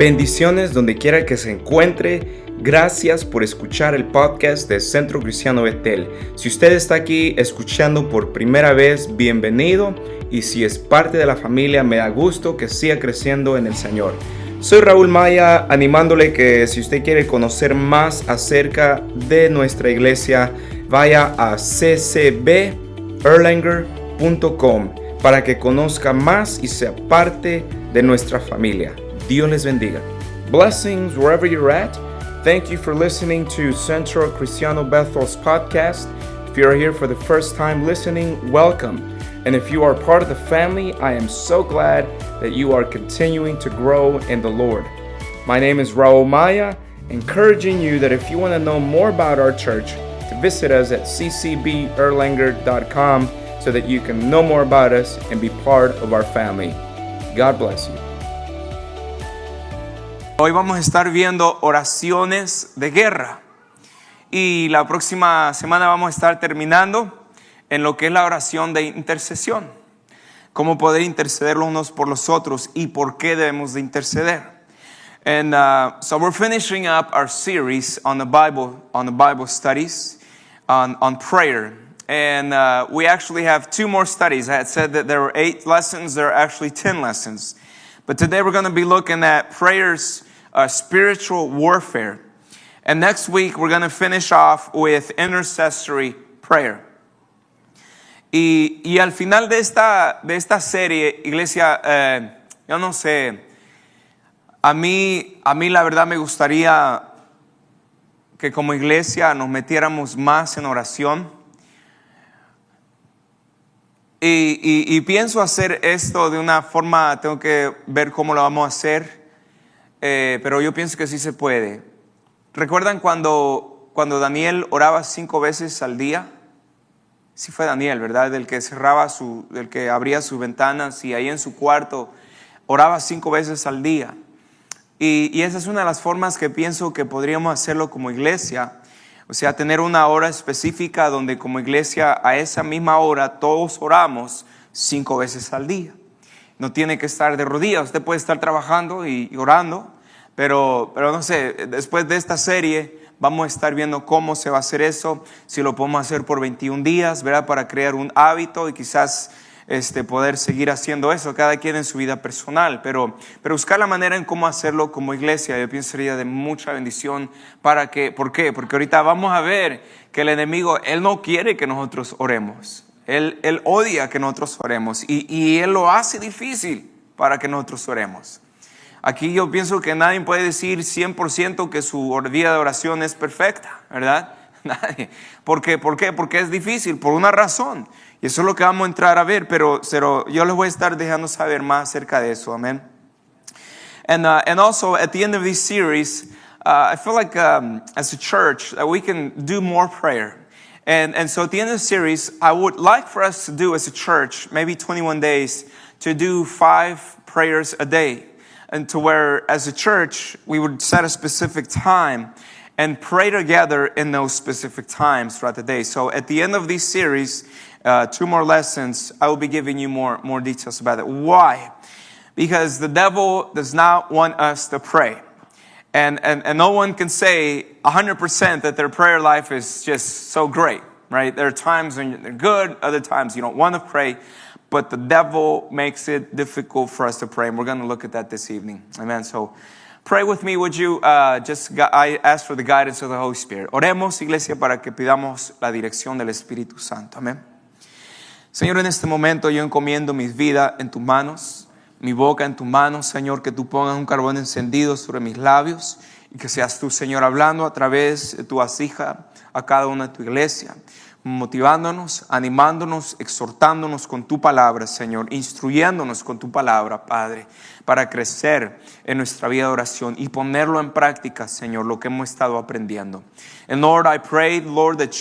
Bendiciones donde quiera que se encuentre. Gracias por escuchar el podcast de Centro Cristiano Betel. Si usted está aquí escuchando por primera vez, bienvenido. Y si es parte de la familia, me da gusto que siga creciendo en el Señor. Soy Raúl Maya, animándole que si usted quiere conocer más acerca de nuestra iglesia, vaya a ccberlanger.com para que conozca más y sea parte de nuestra familia. Dios les bendiga. Blessings wherever you're at. Thank you for listening to Centro Cristiano Bethel's podcast. If you're here for the first time listening, welcome. And if you are part of the family, I am so glad that you are continuing to grow in the Lord. My name is Raul Maya, encouraging you that if you want to know more about our church, to visit us at ccberlanger.com so that you can know more about us and be part of our family. God bless you. Hoy vamos a estar viendo oraciones de guerra y la próxima semana vamos a estar terminando en lo que es la oración de intercesión. Cómo poder interceder los unos por los otros y por qué debemos de interceder. And so we're finishing up our series on the Bible studies on prayer. And we actually have 2 more studies. I had said that there were 8 lessons. There are actually 10 lessons. But today we're going to be looking at prayer's spiritual warfare. And next week we're going to finish off with intercessory prayer. Y al final de esta serie, iglesia, yo no sé, a mí la verdad me gustaría que como iglesia nos metiéramos más en oración. Y pienso hacer esto de una forma, tengo que ver cómo lo vamos a hacer, pero yo pienso que sí se puede. ¿Recuerdan cuando Daniel oraba 5 veces al día? Sí fue Daniel, ¿verdad? Del que abría sus ventanas y ahí en su cuarto oraba 5 veces al día. Y esa es una de las formas que pienso que podríamos hacerlo como iglesia. O sea, tener una hora específica donde como iglesia a esa misma hora todos oramos 5 veces al día. No tiene que estar de rodillas, usted puede estar trabajando y orando, pero no sé, después de esta serie vamos a estar viendo cómo se va a hacer eso, si lo podemos hacer por 21 días, ¿verdad? Para crear un hábito y quizás poder seguir haciendo eso, cada quien en su vida personal, pero buscar la manera en cómo hacerlo como iglesia, yo pienso sería de mucha bendición. ¿Por qué? Porque ahorita vamos a ver que el enemigo, él no quiere que nosotros oremos, él odia que nosotros oremos y él lo hace difícil para que nosotros oremos. Aquí yo pienso que nadie puede decir 100% que su vida de oración es perfecta, ¿verdad? Nadie. ¿Por qué? Porque es difícil, por una razón. Y eso es lo que vamos a entrar a ver, pero yo les voy a estar dejando saber más acerca de eso, amén. And also at the end of this series, I feel like as a church that we can do more prayer. And so at the end of the series, I would like for us to do as a church, maybe 21 days, to do 5 prayers a day. And to where as a church, we would set a specific time and pray together in those specific times throughout the day. So at the end of this series, 2 more lessons, I will be giving you more details about it. Why? Because the devil does not want us to pray. And no one can say 100% that their prayer life is just so great, right? There are times when they're good, other times you don't want to pray. But the devil makes it difficult for us to pray. And we're going to look at that this evening. Amen. So pray with me, would you? I ask for the guidance of the Holy Spirit. Oremos, iglesia, para que pidamos la dirección del Espíritu Santo. Amén. Señor, en este momento yo encomiendo mi vida en tus manos, mi boca en tus manos, Señor, que tú pongas un carbón encendido sobre mis labios y que seas tú, Señor, hablando a través de tu vasija a cada una de tu iglesia, motivándonos, animándonos, exhortándonos con tu palabra, Señor, instruyéndonos con tu palabra, Padre, para crecer en nuestra vida de oración y ponerlo en práctica, Señor, lo que hemos estado aprendiendo. And Lord, I pray, Lord, that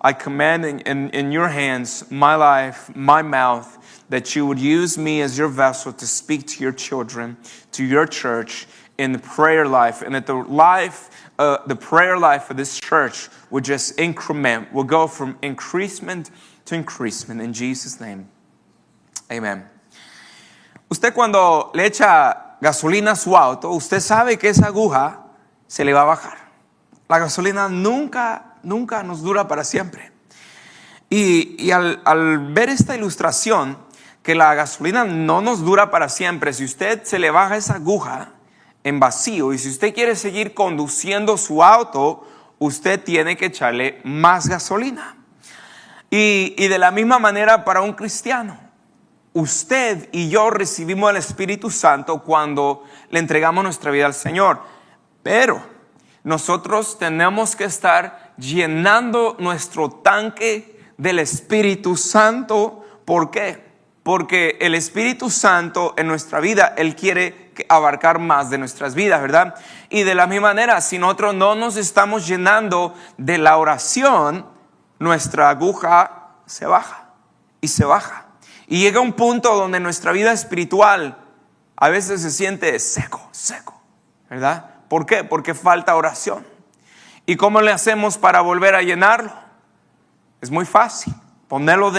I commend in your hands my life, my mouth, that you would use me as your vessel to speak to your children, to your church in the prayer life, and that the prayer life of this church would just will go from increasement to increasement in Jesus' name. Amen. Usted cuando le echa gasolina a su auto, usted sabe que esa aguja se le va a bajar. La gasolina nunca nos dura para siempre. Y al ver esta ilustración, que la gasolina no nos dura para siempre, si usted se le baja esa aguja en vacío y si usted quiere seguir conduciendo su auto, usted tiene que echarle más gasolina. Y de la misma manera para un cristiano, usted y yo recibimos el Espíritu Santo cuando le entregamos nuestra vida al Señor. Pero nosotros tenemos que estar llenando nuestro tanque del Espíritu Santo. ¿Por qué? Porque el Espíritu Santo en nuestra vida, Él quiere abarcar más de nuestras vidas, ¿verdad? Y de la misma manera, si nosotros no nos estamos llenando de la oración, nuestra aguja se baja y se baja. Y llega un punto donde nuestra vida espiritual a veces se siente seco, ¿verdad? ¿Por qué? Porque falta oración. ¿Y cómo le hacemos para volver a llenarlo? Es muy fácil. Ponernos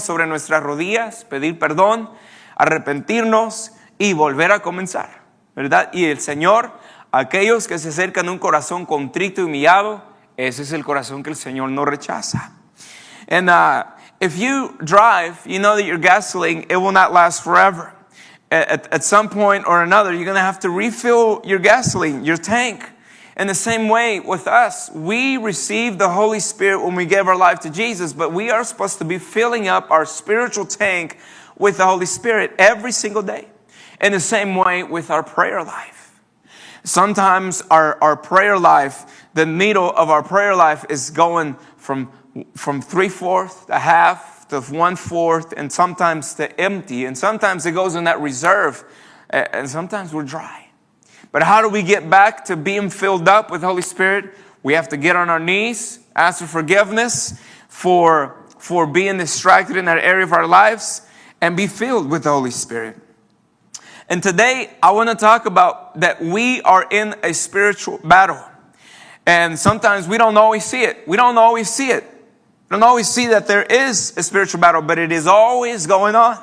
sobre nuestras rodillas, pedir perdón, arrepentirnos y volver a comenzar, ¿verdad? Y el Señor, aquellos que se acercan a un corazón contrito y humillado, ese es el corazón que el Señor no rechaza. And if you drive, you know that your gasoline, it will not last forever. At some point or another, you're going to have to refill your gasoline, your tank. In the same way with us, we receive the Holy Spirit when we give our life to Jesus, but we are supposed to be filling up our spiritual tank with the Holy Spirit every single day. In the same way with our prayer life. Sometimes our prayer life, the needle of our prayer life is going from 3/4 to half to 1/4, and sometimes to empty, and sometimes it goes in that reserve, and sometimes we're dry. But how do we get back to being filled up with the Holy Spirit? We have to get on our knees, ask for forgiveness for being distracted in that area of our lives, and be filled with the Holy Spirit. And today, I want to talk about that we are in a spiritual battle. And sometimes we don't always see it. We don't always see that there is a spiritual battle, but it is always going on.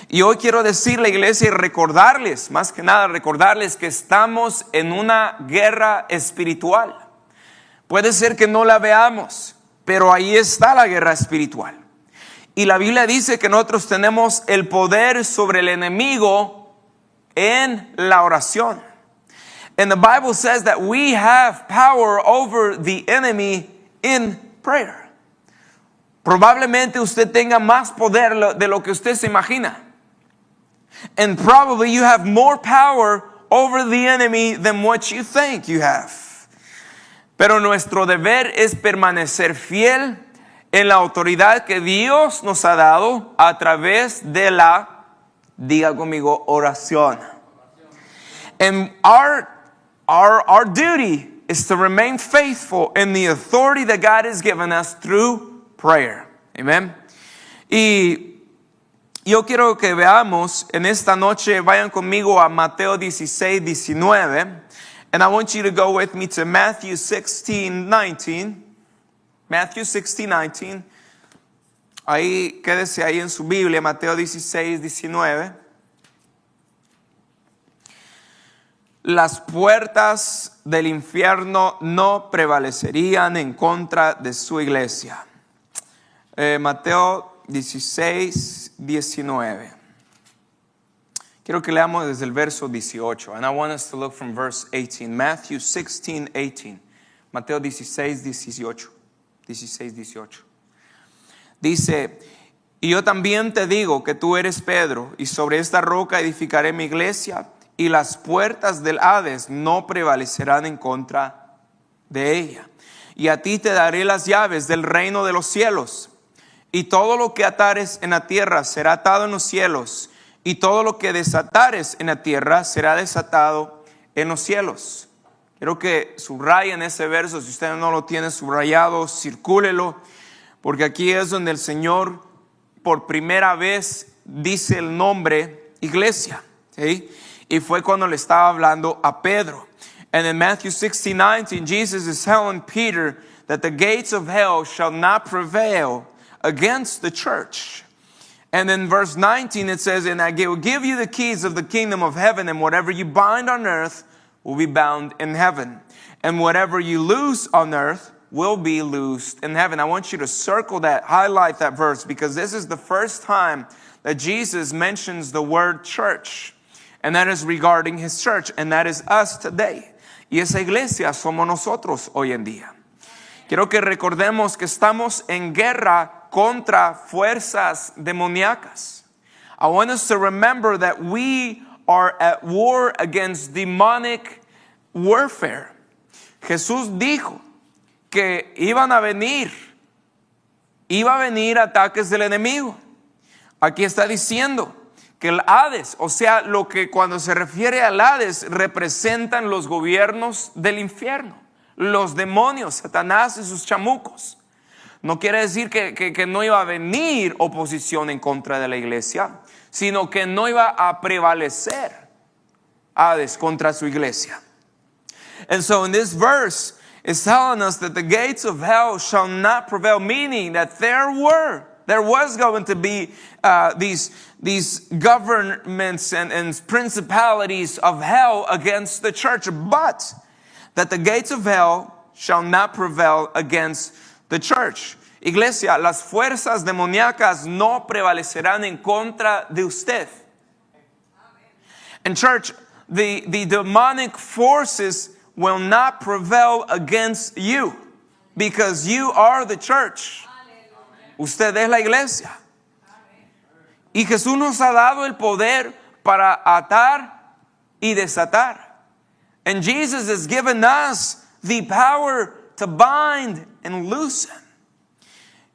Y hoy quiero decirle, iglesia, y recordarles, más que nada recordarles que estamos en una guerra espiritual. Puede ser que no la veamos, pero ahí está la guerra espiritual. Y la Biblia dice que nosotros tenemos el poder sobre el enemigo en la oración. And the Bible says that we have power over the enemy in prayer. Probablemente usted tenga más poder de lo que usted se imagina. And probably you have more power over the enemy than what you think you have. Pero nuestro deber es permanecer fiel en la autoridad que Dios nos ha dado a través de la, diga conmigo, oración. And our duty is to remain faithful in the authority that God has given us through prayer. Amen. Y yo quiero que veamos en esta noche, vayan conmigo a Mateo 16:19. And I want you to go with me to Matthew 16:19. Matthew 16:19. Ahí, quédese ahí en su Biblia, Mateo 16:19. Las puertas del infierno no prevalecerían en contra de su iglesia. Mateo 16:19. Quiero que leamos desde el verso 18. And I want us to look from verse 18. Matthew 16:18. Mateo 16:18. 16:18. Dice, y yo también te digo que tú eres Pedro, y sobre esta roca edificaré mi iglesia, y las puertas del Hades no prevalecerán en contra de ella. Y a ti te daré las llaves del reino de los cielos. Y todo lo que atares en la tierra será atado en los cielos, y todo lo que desatares en la tierra será desatado en los cielos. Quiero que subrayen ese verso. Si usted no lo tiene subrayado, circúlelo, porque aquí es donde el Señor por primera vez dice el nombre iglesia, ¿sí? Y fue cuando le estaba hablando a Pedro. And in Matthew 16:19, Jesus is telling Peter that the gates of hell shall not prevail against the church. And in verse 19 it says, and I will give you the keys of the kingdom of heaven, and whatever you bind on earth will be bound in heaven. And whatever you loose on earth will be loosed in heaven. I want you to circle that, highlight that verse, because this is the first time that Jesus mentions the word church. And that is regarding his church, and that is us today. Y esa iglesia somos nosotros hoy en día. Quiero que recordemos que estamos en guerra contra fuerzas demoníacas. I want us to remember that we are at war against demonic warfare. Jesús dijo que iba a venir ataques del enemigo. Aquí está diciendo que el Hades, o sea, lo que cuando se refiere al Hades representan los gobiernos del infierno, los demonios, Satanás y sus chamucos. No quiere decir que no iba a venir oposición en contra de la iglesia, sino que no iba a prevalecer Hades contra su iglesia. And so in this verse, it's telling us that the gates of hell shall not prevail, meaning that there was going to be these governments and principalities of hell against the church, but that the gates of hell shall not prevail against the church. Iglesia, las fuerzas demoníacas no prevalecerán en contra de usted. And church, the demonic forces will not prevail against you, because you are the church. Usted es la iglesia. Y Jesús nos ha dado el poder para atar y desatar. And Jesus has given us the power to bind and loosen.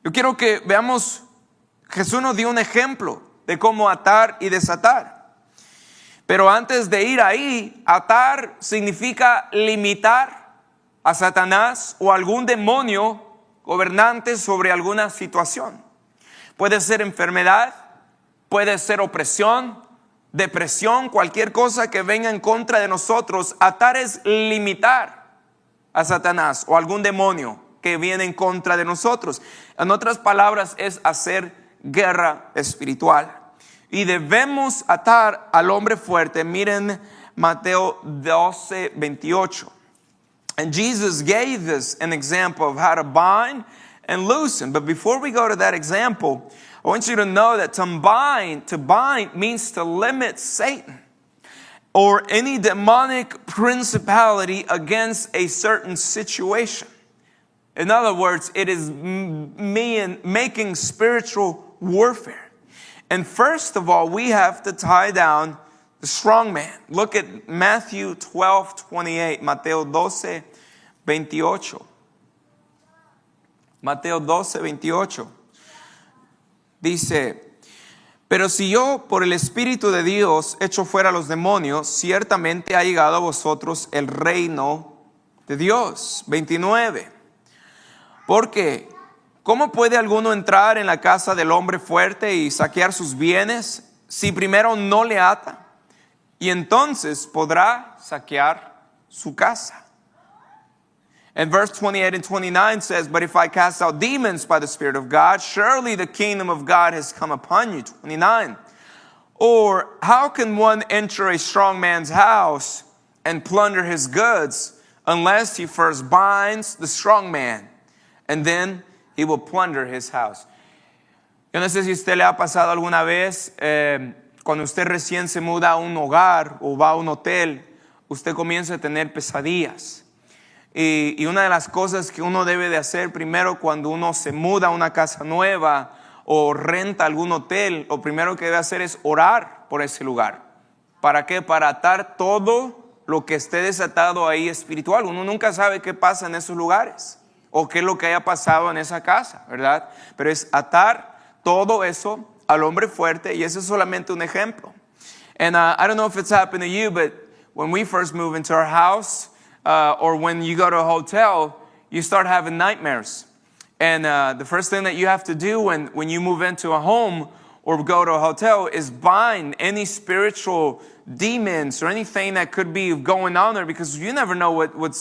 Yo quiero que veamos, Jesús nos dio un ejemplo de cómo atar y desatar. Pero antes de ir ahí, atar significa limitar a Satanás o algún demonio gobernante sobre alguna situación. Puede ser enfermedad, puede ser opresión, depresión, cualquier cosa que venga en contra de nosotros. Atar es limitar a Satanás o algún demonio que viene en contra de nosotros. En otras palabras, es hacer guerra espiritual. Y debemos atar al hombre fuerte. Miren Mateo 12:28. And Jesus gave us an example of how to bind and loosen. But before we go to that example, I want you to know that to bind means to limit Satan or any demonic principality against a certain situation. In other words, it is making spiritual warfare. And first of all, we have to tie down the strong man. Look at Matthew 12:28. Mateo 12:28. Mateo 12:28. Dice, pero si yo por el Espíritu de Dios echo fuera a los demonios, ciertamente ha llegado a vosotros el reino de Dios. 29. Porque, ¿cómo puede alguno entrar en la casa del hombre fuerte y saquear sus bienes si primero no le ata? Y entonces podrá saquear su casa. And verse 28 and 29 says, but if I cast out demons by the Spirit of God, surely the kingdom of God has come upon you. 29. Or how can one enter a strong man's house and plunder his goods unless he first binds the strong man, and then he will plunder his house? Yo no sé si usted le ha pasado alguna vez, cuando usted recién se muda a un hogar o va a un hotel, usted comienza a tener pesadillas. Y una de las cosas que uno debe de hacer primero cuando uno se muda a una casa nueva o renta algún hotel, lo primero que debe hacer es orar por ese lugar. ¿Para qué? Para atar todo lo que esté desatado ahí espiritual. Uno nunca sabe qué pasa en esos lugares o qué es lo que haya pasado en esa casa, ¿verdad? Pero es atar todo eso al hombre fuerte, y ese es solamente un ejemplo. And I don't know if it's happened to you, but when we first moved into our house, or when you go to a hotel, you start having nightmares. And the first thing that you have to do when you move into a home or go to a hotel is bind any spiritual demons or anything that could be going on there, because you never know what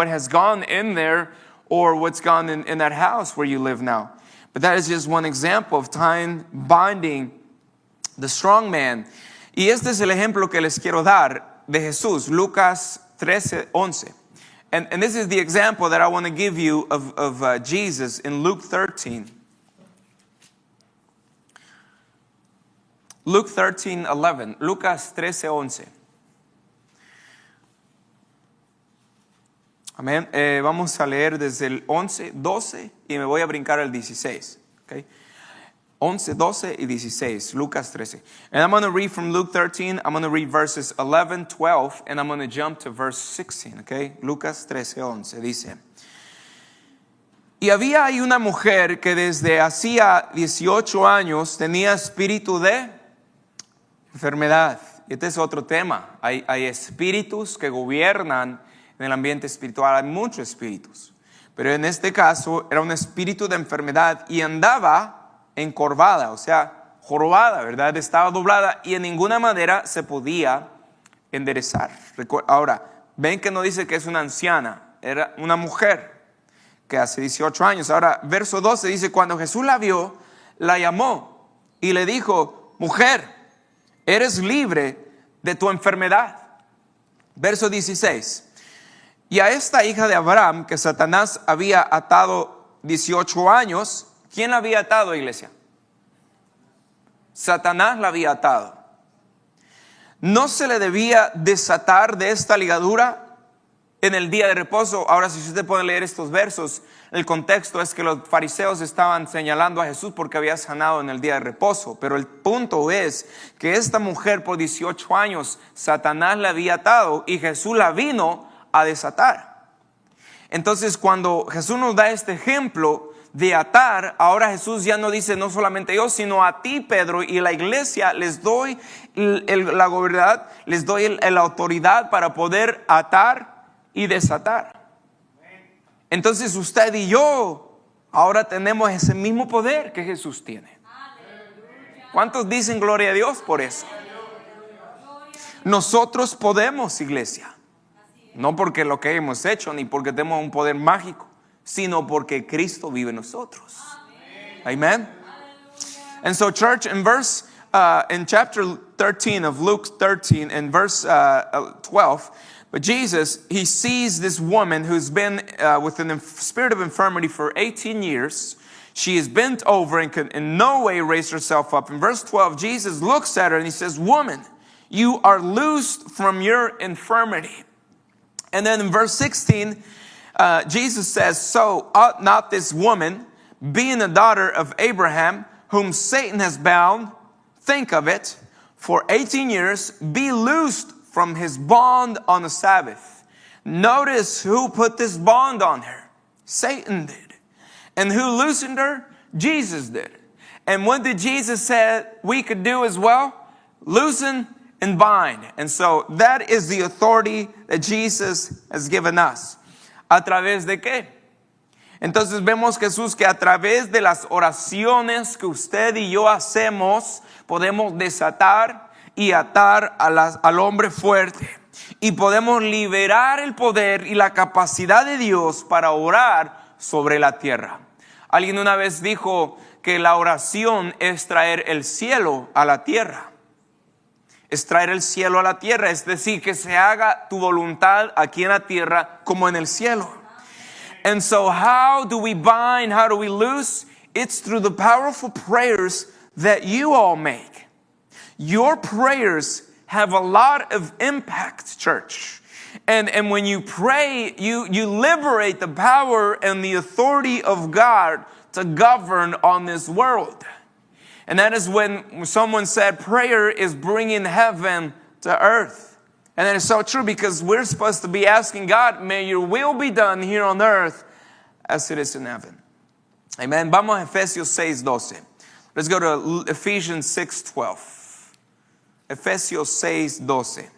has gone in there or what's gone in that house where you live now. But that is just one example of time binding the strong man. Y este es el ejemplo que les quiero dar de Jesús, Lucas 13:11. And this is the example that I want to give you of Jesus in Luke 13. Luke 13:11. Lucas 13:11. Amén. Vamos a leer desde el 11, 12 y me voy a brincar al 16. Okay? 11, 12 y 16. Lucas 13. And I'm going to read from Luke 13. I'm going to read verses 11, 12, and I'm going to jump to verse 16. Okay? Lucas 13, 11. Dice: Y había ahí una mujer que desde hacía 18 años tenía espíritu de enfermedad. Y este es otro tema. Hay espíritus que gobiernan en el ambiente espiritual. Hay muchos espíritus. Pero en este caso era un espíritu de enfermedad y andaba encorvada, o sea, jorobada, ¿verdad? Estaba doblada y en ninguna manera se podía enderezar. Ahora, ven que no dice que es una anciana, era una mujer que hace 18 años. Ahora, verso 12 dice: cuando Jesús la vio, la llamó y le dijo: mujer, eres libre de tu enfermedad. Verso 16. Y a esta hija de Abraham, que Satanás había atado 18 años, ¿quién la había atado, iglesia? Satanás la había atado. ¿No se le debía desatar de esta ligadura en el día de reposo? Ahora, si usted puede leer estos versos, el contexto es que los fariseos estaban señalando a Jesús porque había sanado en el día de reposo. Pero el punto es que esta mujer por 18 años, Satanás la había atado y Jesús la vino a desatar. Entonces, cuando Jesús nos da este ejemplo de atar, ahora Jesús ya no dice no solamente yo, sino a ti, Pedro, y la iglesia les doy la gobernabilidad, les doy la autoridad para poder atar y desatar. Entonces usted y yo ahora tenemos ese mismo poder que Jesús tiene. ¿Cuántos dicen gloria a Dios por eso? Nosotros podemos, iglesia. No porque lo que hemos hecho, ni porque tenemos un poder mágico, sino porque Cristo vive en nosotros. Amen. And so, church, in chapter 13 of Luke 13, in verse 12, but Jesus, he sees this woman who's been with a spirit of infirmity for 18 years. She is bent over and can in no way raise herself up. In verse 12, Jesus looks at her and he says, woman, you are loosed from your infirmity. And then in verse 16, Jesus says, so ought not this woman, being a daughter of Abraham, whom Satan has bound, think of it, for 18 years, be loosed from his bond on the Sabbath. Notice who put this bond on her. Satan did. And who loosened her? Jesus did. And what did Jesus say we could do as well? Loosen and bind. And so that is the authority that Jesus has given us. ¿A través de qué? Entonces vemos Jesús que a través de las oraciones que usted y yo hacemos, podemos desatar y atar al hombre fuerte. Y podemos liberar el poder y la capacidad de Dios para orar sobre la tierra. Alguien una vez dijo que la oración es traer el cielo a la tierra. Es traer el cielo a la tierra, es decir, que se haga tu voluntad aquí en la tierra como en el cielo. And so how do we bind, how do we loose? It's through the powerful prayers that you all make. Your prayers have a lot of impact, church. And when you pray, you liberate the power and the authority of God to govern on this world. And that is when someone said prayer is bringing heaven to earth. And that is so true because we're supposed to be asking God, may your will be done here on earth as it is in heaven. Amen. Vamos a Efesios 6:12. Let's go to Ephesians 6:12. Efesios 6:12.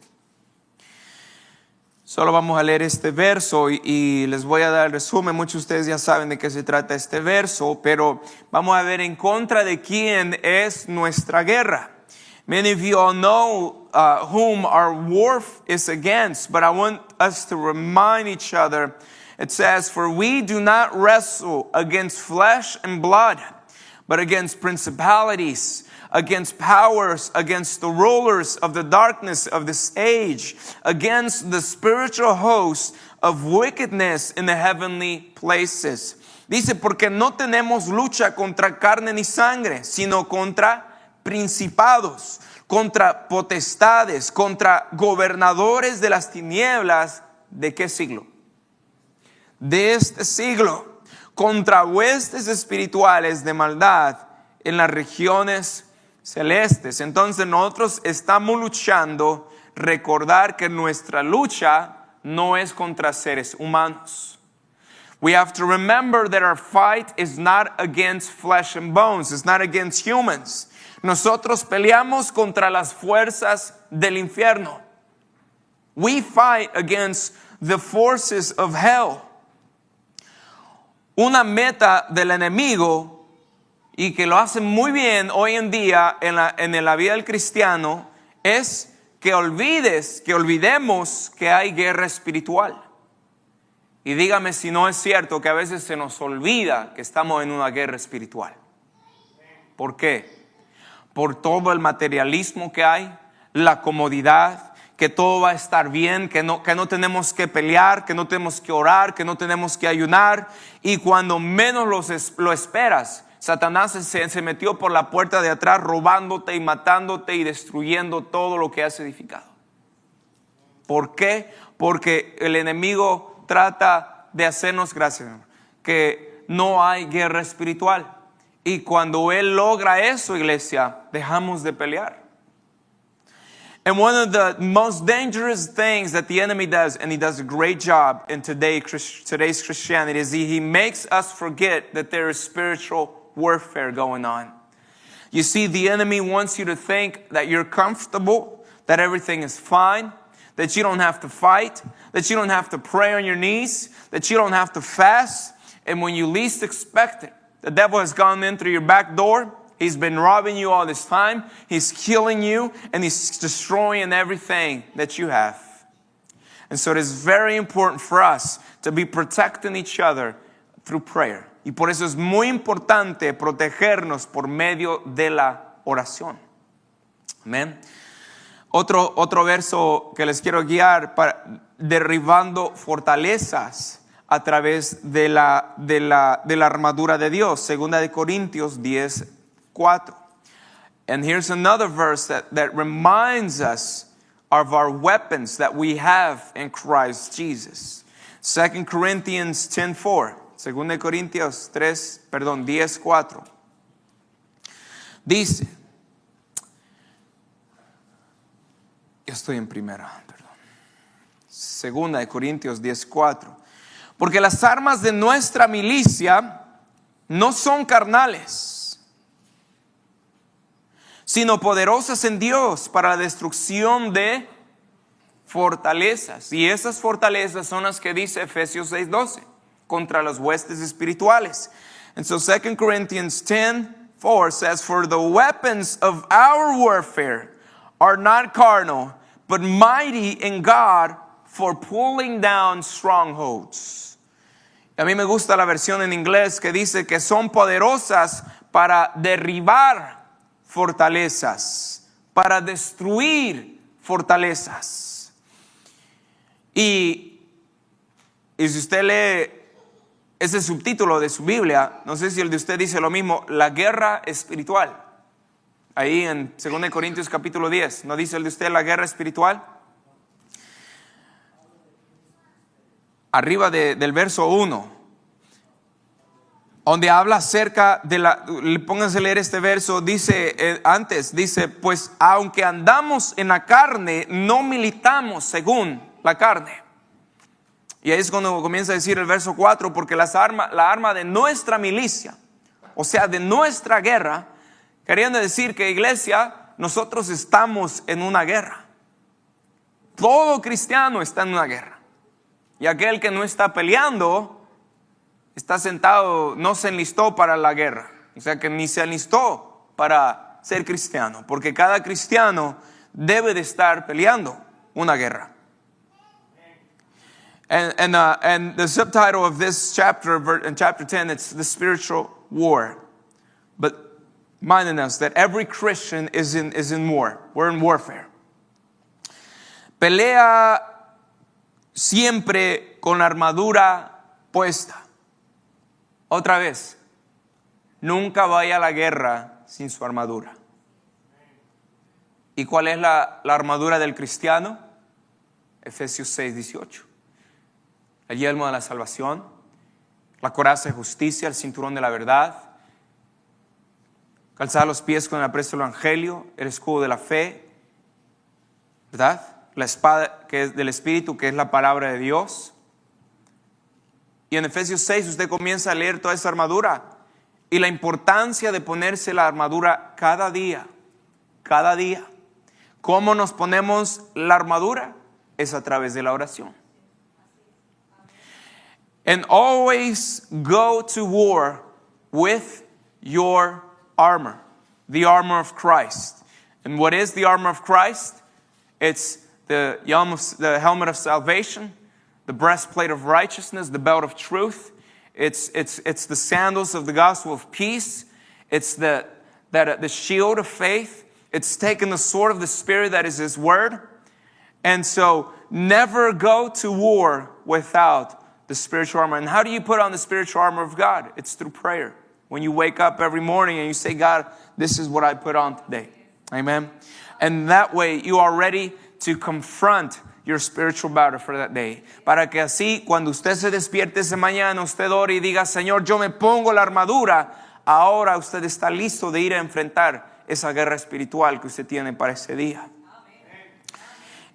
Solo vamos a leer este verso y les voy a dar el resumen. Muchos de ustedes ya saben de qué se trata este verso, pero vamos a ver en contra de quién es nuestra guerra. Many of you all know whom our war is against, but I want us to remind each other. It says, for we do not wrestle against flesh and blood, but against principalities, against powers, against the rulers of the darkness of this age, against the spiritual hosts of wickedness in the heavenly places. Dice, porque no tenemos lucha contra carne ni sangre, sino contra principados, contra potestades, contra gobernadores de las tinieblas. ¿De qué siglo? De este siglo, contra huestes espirituales de maldad en las regiones celestes. Entonces nosotros estamos luchando, recordar que nuestra lucha no es contra seres humanos. We have to remember that our fight is not against flesh and bones. It's not against humans. Nosotros peleamos contra las fuerzas del infierno. We fight against the forces of hell. Una meta del enemigo, y que lo hace muy bien hoy en día en la vida del cristiano, es que olvidemos que hay guerra espiritual. Y dígame si no es cierto que a veces se nos olvida que estamos en una guerra espiritual. ¿Por qué? Por todo el materialismo que hay, la comodidad, que todo va a estar bien, que no tenemos que pelear, que no tenemos que orar, que no tenemos que ayunar. Y cuando menos lo esperas, Satanás se metió por la puerta de atrás robándote y matándote y destruyendo todo lo que has edificado. ¿Por qué? Porque el enemigo trata de hacernos, gracias, que no hay guerra espiritual. Y cuando él logra eso, iglesia, dejamos de pelear. And one of the most dangerous things that the enemy does, and he does a great job in today's Christianity, is he makes us forget that there is spiritual warfare going on. You see, the enemy wants you to think that you're comfortable, that everything is fine, that you don't have to fight, that you don't have to pray on your knees, that you don't have to fast. And when you least expect it, the devil has gone in through your back door. He's been robbing you all this time. He's killing you, and he's destroying everything that you have. And so it is very important for us to be protecting each other through prayer. Y por eso es muy importante protegernos por medio de la oración. Amén. Otro verso que les quiero guiar, para derribando fortalezas a través de la armadura de Dios. 2 Corintios 10:4. And here's another verse that reminds us of our weapons that we have in Christ Jesus. 2 Corinthians 10:4. 2 Corintios 10:4. Dice, yo estoy en primera, perdón. 2 Corintios 10:4. Porque las armas de nuestra milicia no son carnales, sino poderosas en Dios para la destrucción de fortalezas. Y esas fortalezas son las que dice Efesios 6:12, contra las huestes espirituales. And so 2 Corinthians 10:4 says, for the weapons of our warfare are not carnal, but mighty in God for pulling down strongholds. A mí me gusta la versión en inglés que dice que son poderosas para derribar fortalezas, para destruir fortalezas. Y si usted lee ese subtítulo de su Biblia, no sé si el de usted dice lo mismo, la guerra espiritual. Ahí en 2 Corintios capítulo 10, ¿no dice el de usted la guerra espiritual? Arriba del verso 1, donde habla acerca de pónganse a leer este verso, dice, pues aunque andamos en la carne, no militamos según la carne. Y ahí es cuando comienza a decir el verso 4, porque la arma de nuestra milicia, o sea, de nuestra guerra, queriendo decir que, iglesia, nosotros estamos en una guerra. Todo cristiano está en una guerra. Y aquel que no está peleando, está sentado, no se enlistó para la guerra. O sea que ni se enlistó para ser cristiano. Porque cada cristiano debe de estar peleando una guerra. And the subtitle of this chapter, in chapter 10, it's the spiritual war. but reminding us that every Christian is in war. We're in warfare. Pelea siempre con la armadura puesta. Otra vez, nunca vaya a la guerra sin su armadura. ¿Y cuál es la armadura del cristiano? Efesios 6:18. El yelmo de la salvación, la coraza de justicia, el cinturón de la verdad, calzar los pies con el apresto del evangelio, el escudo de la fe, ¿verdad? La espada que es del Espíritu, que es la palabra de Dios. Y en Efesios 6 usted comienza a leer toda esa armadura y la importancia de ponerse la armadura cada día. Cada día. ¿Cómo nos ponemos la armadura? Es a través de la oración. And always go to war with your armor, the armor of Christ. And what is the armor of Christ? It's the helmet of salvation, the breastplate of righteousness, the belt of truth. It's the sandals of the gospel of peace. It's the shield of faith. It's taking the sword of the Spirit that is His word. And so never go to war without the spiritual armor. And how do you put on the spiritual armor of God? It's through prayer. When you wake up every morning and you say, God, this is what I put on today. Amen. And that way you are ready to confront your spiritual battle for that day. Para que así, cuando usted se despierte esa mañana, usted ore y diga, Señor, yo me pongo la armadura. Ahora usted está listo de ir a enfrentar esa guerra espiritual que usted tiene para ese día.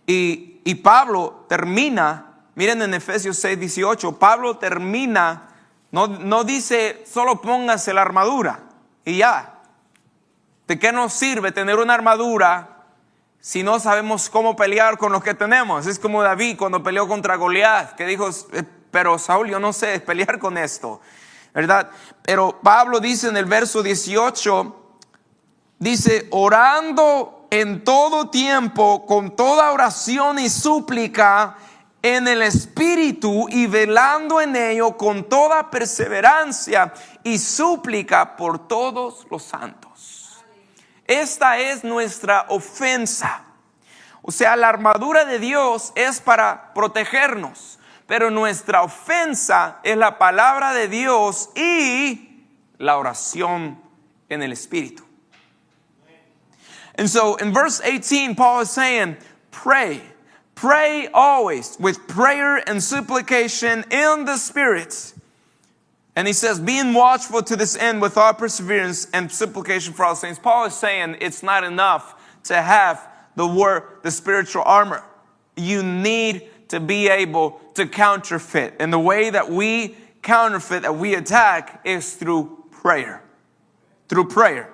Y Pablo termina, miren en Efesios 6:18, Pablo termina, no dice solo póngase la armadura y ya. ¿De qué nos sirve tener una armadura si no sabemos cómo pelear con lo que tenemos? Es como David cuando peleó contra Goliat, que dijo, pero Saúl, yo no sé pelear con esto, ¿verdad? Pero Pablo dice en el verso 18, dice, orando en todo tiempo, con toda oración y súplica en el Espíritu y velando en ello con toda perseverancia y súplica por todos los santos. Esta es nuestra ofensa. O sea, la armadura de Dios es para protegernos, pero nuestra ofensa es la palabra de Dios y la oración en el Espíritu. And so in verse 18, Paul is saying, pray always with prayer and supplication in the Spirit. And he says, being watchful to this end with all perseverance and supplication for all saints. Paul is saying it's not enough to have the spiritual armor. You need to be able to counterfeit. And the way that we counterfeit, that we attack, is through prayer. Through prayer.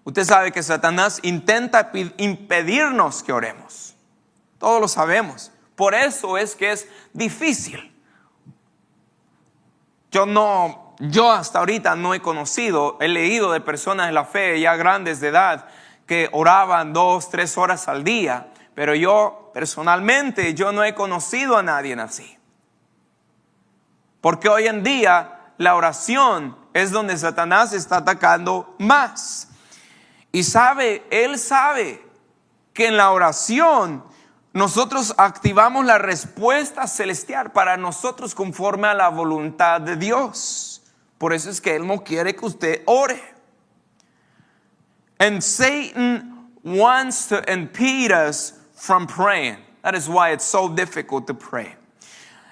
Usted sabe que Satanás intenta impedirnos que oremos. Todos lo sabemos. Por eso es que es difícil. Yo hasta ahorita no he conocido, he leído de personas de la fe ya grandes de edad que oraban 2-3 horas al día, pero yo personalmente no he conocido a nadie así. Porque hoy en día la oración es donde Satanás está atacando más. Y él sabe que en la oración nosotros activamos la respuesta celestial para nosotros conforme a la voluntad de Dios. Por eso es que Él no quiere que usted ore. And Satan wants to impede us from praying. That is why it's so difficult to pray.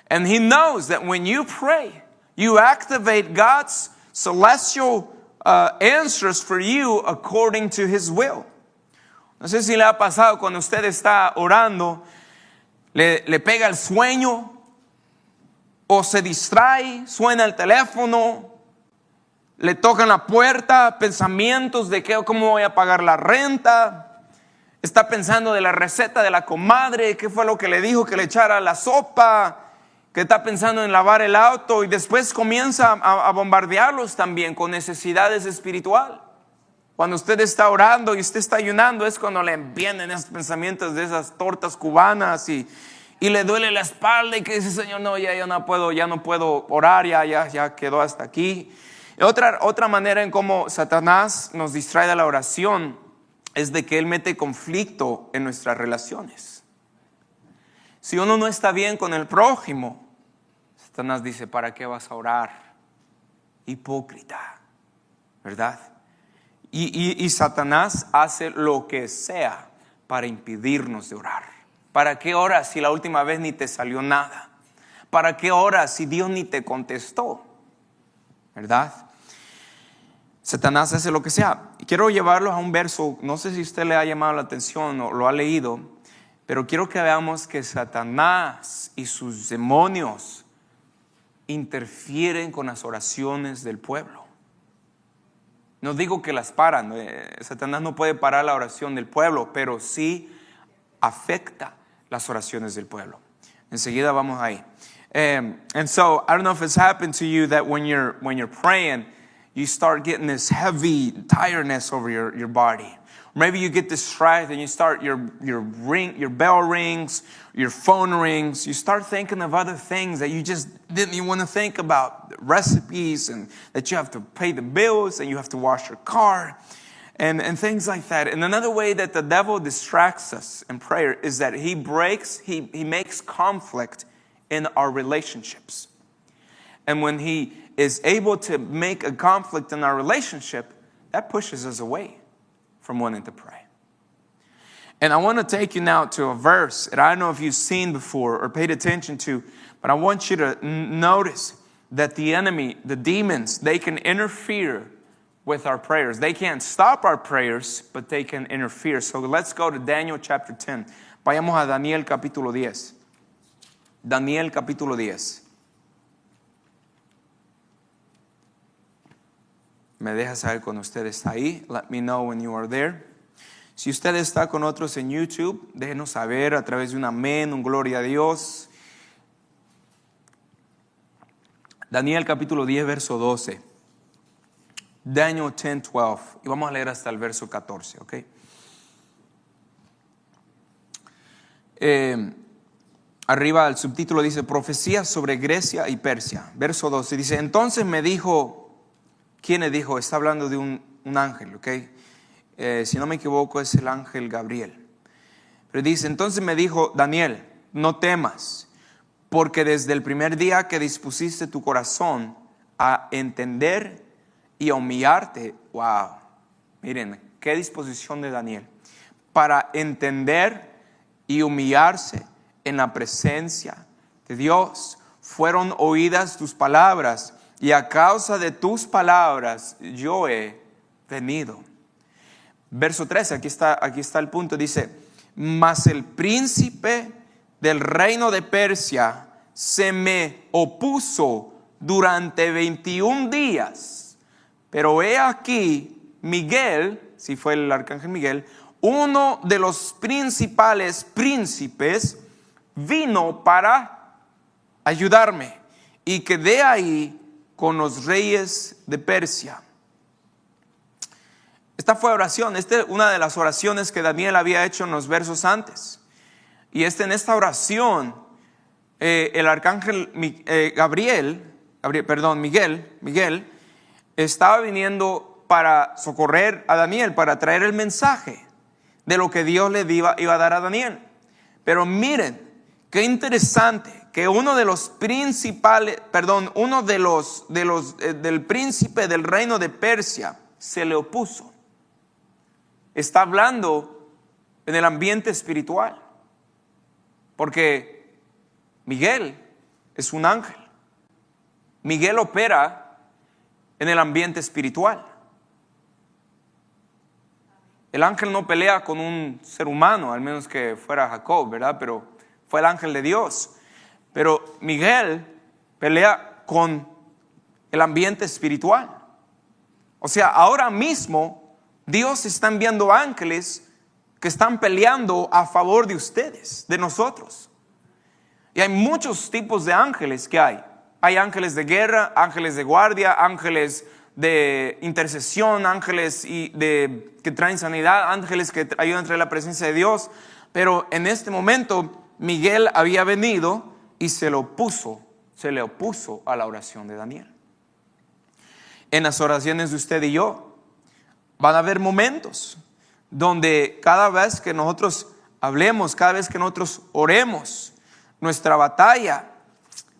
And he knows that when you pray, you activate God's celestial answers for you according to His will. No sé si le ha pasado cuando usted está orando, le pega el sueño o se distrae, suena el teléfono, le tocan la puerta, pensamientos de cómo voy a pagar la renta, está pensando de la receta de la comadre, qué fue lo que le dijo que le echara la sopa, que está pensando en lavar el auto y después comienza a bombardearlos también con necesidades espirituales. Cuando usted está orando y usted está ayunando es cuando le vienen esos pensamientos de esas tortas cubanas y le duele la espalda y que dice, Señor, no, ya no puedo orar, ya quedó hasta aquí. Otra manera en cómo Satanás nos distrae de la oración es de que él mete conflicto en nuestras relaciones. Si uno no está bien con el prójimo, Satanás dice, ¿para qué vas a orar? Hipócrita, ¿verdad? Y Satanás hace lo que sea para impedirnos de orar. ¿Para qué oras si la última vez ni te salió nada? ¿Para qué oras si Dios ni te contestó? ¿Verdad? Satanás hace lo que sea. Quiero llevarlos a un verso, no sé si usted le ha llamado la atención o lo ha leído, pero quiero que veamos que Satanás y sus demonios interfieren con las oraciones del pueblo. No digo que las paran, Satanás no puede parar la oración del pueblo, pero sí afecta las oraciones del pueblo. Enseguida vamos ahí. And so, I don't know if it's happened to you that when you're praying, you start getting this heavy tiredness over your body. Maybe you get distracted and you start your bell rings, your phone rings. You start thinking of other things that you just didn't even want to think about, recipes, and that you have to pay the bills and you have to wash your car and things like that. And another way that the devil distracts us in prayer is that he makes conflict in our relationships. And when he is able to make a conflict in our relationship, that pushes us away from wanting to pray. And I want to take you now to a verse that I don't know if you've seen before or paid attention to, but I want you to notice that the enemy, the demons, they can interfere with our prayers. They can't stop our prayers, but they can interfere. So let's go to Daniel chapter 10. Vayamos a Daniel capítulo 10. Daniel capítulo 10. Me deja saber cuando usted está ahí. Let me know when you are there. Si usted está con otros en YouTube, déjenos saber a través de un amén, un gloria a Dios. Daniel capítulo 10, verso 12. Daniel 10, 12. Y vamos a leer hasta el verso 14, ¿ok? Arriba el subtítulo dice, profecías sobre Grecia y Persia. Verso 12 dice, entonces me dijo... ¿Quién le dijo? Está hablando de un ángel, ¿ok? Si no me equivoco es el ángel Gabriel. Pero dice, entonces me dijo, Daniel, no temas, porque desde el primer día que dispusiste tu corazón a entender y a humillarte, wow, miren, qué disposición de Daniel, para entender y humillarse en la presencia de Dios, fueron oídas tus palabras, y a causa de tus palabras yo he venido. Verso 13, aquí está el punto, dice, mas el príncipe del reino de Persia se me opuso durante 21 días. Pero he aquí, Miguel, si fue el arcángel Miguel, uno de los principales príncipes, vino para ayudarme. Y quedé ahí con los reyes de Persia. Esta fue oración, esta es una de las oraciones que Daniel había hecho en los versos antes. Y en esta oración, el arcángel Miguel, estaba viniendo para socorrer a Daniel, para traer el mensaje de lo que Dios le iba a dar a Daniel. Pero miren, qué interesante que uno de los principales, del príncipe del reino de Persia se le opuso. Está hablando en el ambiente espiritual, porque Miguel es un ángel. Miguel opera en el ambiente espiritual. El ángel no pelea con un ser humano, al menos que fuera Jacob, ¿verdad? Pero fue el ángel de Dios. Pero Miguel pelea con el ambiente espiritual. O sea, ahora mismo Dios está enviando ángeles que están peleando a favor de ustedes, de nosotros. Y hay muchos tipos de ángeles que hay. Hay ángeles de guerra, ángeles de guardia, ángeles de intercesión, ángeles que traen sanidad, ángeles que ayudan a traer la presencia de Dios. Pero en este momento Miguel había venido y se le opuso a la oración de Daniel. en las oraciones de usted y yo. Van a haber momentos donde cada vez que nosotros hablemos, cada vez que nosotros oremos, nuestra batalla,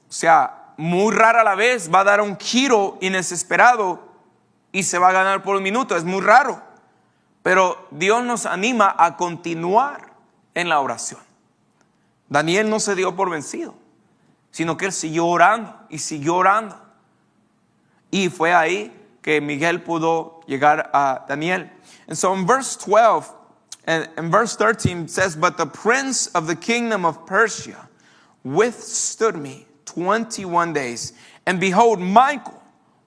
o sea, muy rara a la vez, va a dar un giro inesperado y se va a ganar por un minuto. Es muy raro, pero Dios nos anima a continuar en la oración. Daniel no se dio por vencido, sino que él siguió orando y siguió orando. Y fue ahí que Miguel pudo llegar a Daniel. And so in verse 12 and in verse 13 it says, but the prince of the kingdom of Persia withstood me 21 days. And behold, Michael,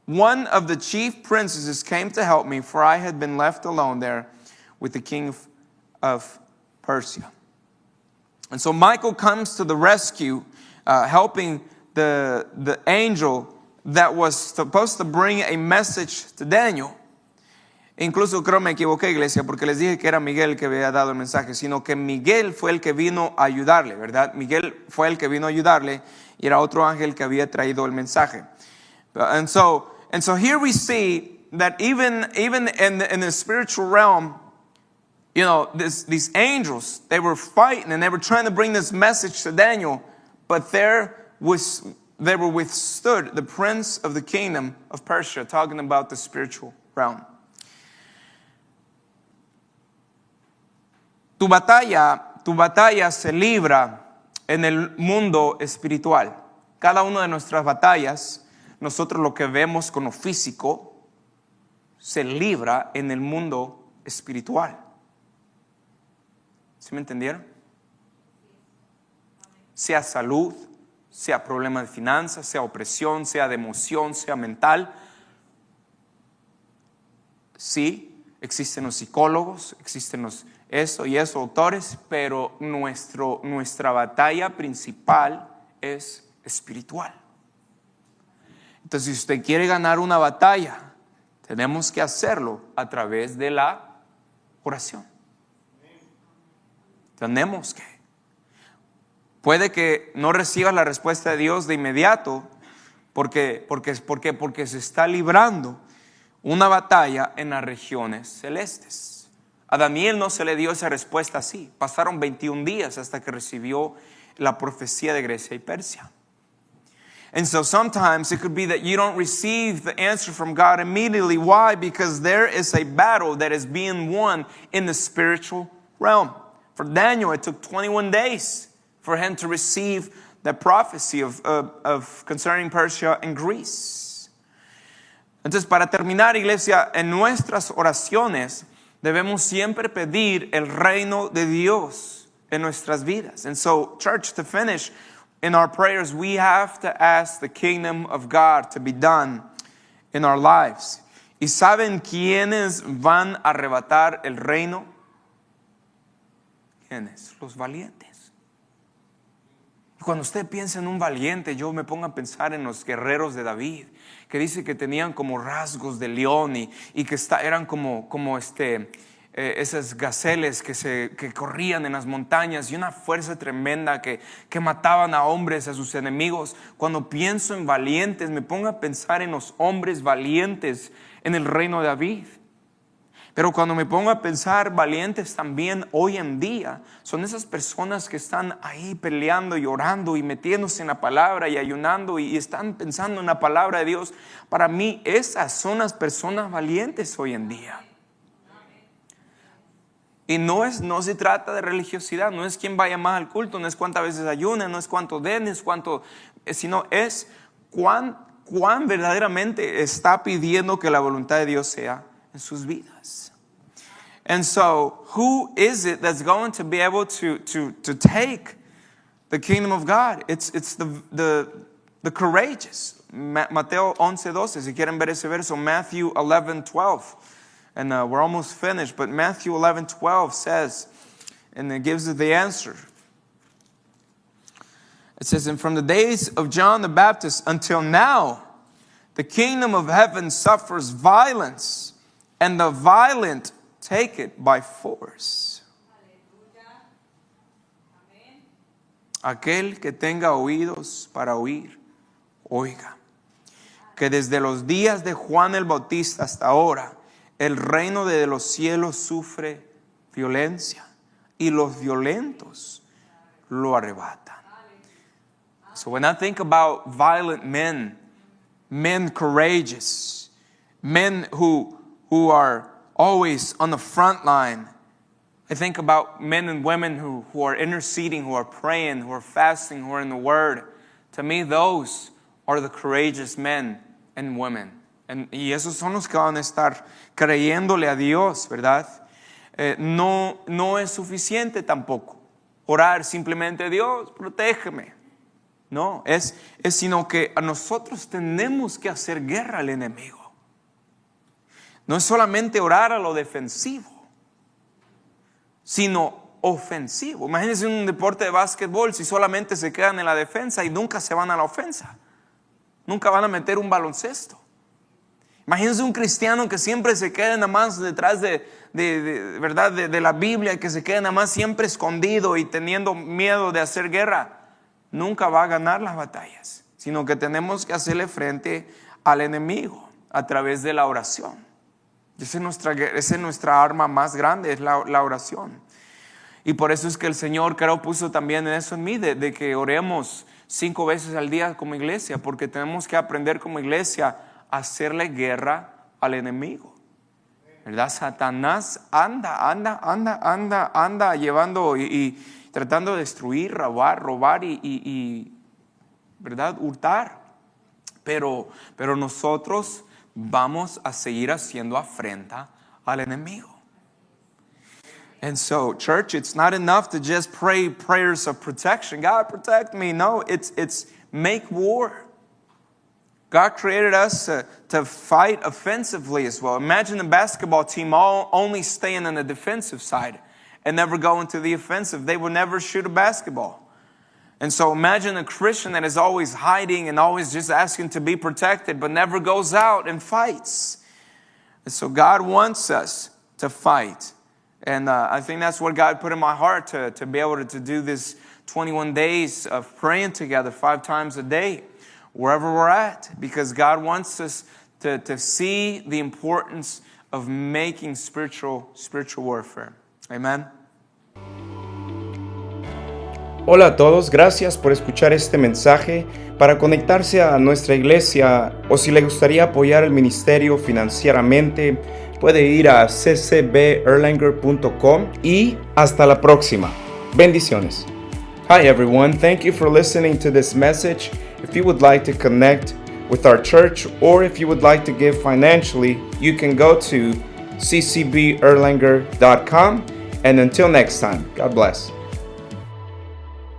one of the chief princesses, came to help me, for I had been left alone there with the king of Persia. And so Michael comes to the rescue, helping the angel that was supposed to bring a message to Daniel. Incluso creo me equivoqué, iglesia, porque les dije que era Miguel que había dado el mensaje, sino que Miguel fue el que vino a ayudarle, ¿verdad? Miguel fue el que vino a ayudarle y era otro ángel que había traído el mensaje. And so here we see that even in the spiritual realm, you know, these angels, they were fighting and they were trying to bring this message to Daniel, but they were withstood, the prince of the kingdom of Persia, talking about the spiritual realm. Tu batalla se libra en el mundo espiritual. Cada una de nuestras batallas, nosotros lo que vemos con lo físico, se libra en el mundo espiritual. ¿Sí me entendieron? Sea salud, sea problema de finanzas, sea opresión, sea de emoción, sea mental. Sí, existen los psicólogos, existen los autores, pero nuestra batalla principal es espiritual. Entonces, si usted quiere ganar una batalla, tenemos que hacerlo a través de la oración. Tenemos que. Puede que no recibas la respuesta de Dios de inmediato, porque se está librando una batalla en las regiones celestes. A Daniel no se le dio esa respuesta así. Pasaron 21 días hasta que recibió la profecía de Grecia y Persia. And so sometimes it could be that you don't receive the answer from God immediately. Why? Because there is a battle that is being won in the spiritual realm. For Daniel, it took 21 days for him to receive the prophecy of concerning Persia and Greece. Entonces, para terminar, iglesia, en nuestras oraciones debemos siempre pedir el reino de Dios en nuestras vidas. And so, church, to finish, in our prayers, we have to ask the kingdom of God to be done in our lives. ¿Y saben quiénes van a arrebatar el reino? ¿Quiénes? Los valientes. Y cuando usted piensa en un valiente, yo me pongo a pensar en los guerreros de David, que dice que tenían como rasgos de león y que eran como esas gaceles que corrían en las montañas y una fuerza tremenda que mataban a hombres, a sus enemigos. Cuando pienso en valientes, me pongo a pensar en los hombres valientes en el reino de David. Pero cuando me pongo a pensar, valientes también hoy en día son esas personas que están ahí peleando y orando y metiéndose en la palabra y ayunando y están pensando en la palabra de Dios. Para mí esas son las personas valientes hoy en día. Y no se trata de religiosidad, no es quién vaya más al culto, no es cuántas veces ayuna, no es cuánto den, sino es cuán verdaderamente está pidiendo que la voluntad de Dios sea en sus vidas. And so, who is it that's going to be able to take the kingdom of God? It's the courageous. Mateo 11:12, si quieren ver ese verso, Matthew 11:12. And we're almost finished, but Matthew 11:12 says, and it gives us the answer. It says, and from the days of John the Baptist until now, the kingdom of heaven suffers violence, and the violent take it by force. Aquel que tenga oídos para oír, oiga. que desde los días de Juan el Bautista hasta ahora, el reino de los cielos sufre violencia y los violentos lo arrebatan. So when I think about violent men courageous, men who are always on the front line, I think about men and women who are interceding, who are praying, who are fasting, who are in the Word. To me, those are the courageous men and women. Y esos son los que van a estar creyéndole a Dios, ¿verdad? No es suficiente tampoco orar simplemente, Dios, protégeme. No, es sino que a nosotros tenemos que hacer guerra al enemigo. No es solamente orar a lo defensivo, sino ofensivo. Imagínense un deporte de básquetbol si solamente se quedan en la defensa y nunca se van a la ofensa. Nunca van a meter un baloncesto. Imagínense un cristiano que siempre se quede nada más detrás ¿verdad? de la Biblia, que se quede nada más siempre escondido y teniendo miedo de hacer guerra. Nunca va a ganar las batallas, sino que tenemos que hacerle frente al enemigo a través de la oración. Esa es nuestra arma más grande, es la oración. Y por eso es que el Señor, creo, puso también eso en mí, de que oremos 5 veces al día como iglesia, porque tenemos que aprender como iglesia a hacerle guerra al enemigo. ¿Verdad? Satanás anda llevando y tratando de destruir, robar y ¿verdad? Hurtar. Pero nosotros vamos a seguir haciendo afrenta al enemigo. And so, church, it's not enough to just pray prayers of protection. God, protect me. No, it's make war. God created us to fight offensively as well. Imagine a basketball team only staying on the defensive side and never going to the offensive. They would never shoot a basketball. And so imagine a Christian that is always hiding and always just asking to be protected, but never goes out and fights. And so God wants us to fight. And I think that's what God put in my heart, to be able to do this 21 days of praying together 5 times a day, wherever we're at. Because God wants us to see the importance of making spiritual warfare. Amen. Hola a todos, gracias por escuchar este mensaje. Para conectarse a nuestra iglesia o si le gustaría apoyar el ministerio financieramente, puede ir a ccberlanger.com y hasta la próxima. Bendiciones. Hi everyone, thank you for listening to this message. If you would like to connect with our church or if you would like to give financially, you can go to ccberlanger.com. And until next time, God bless.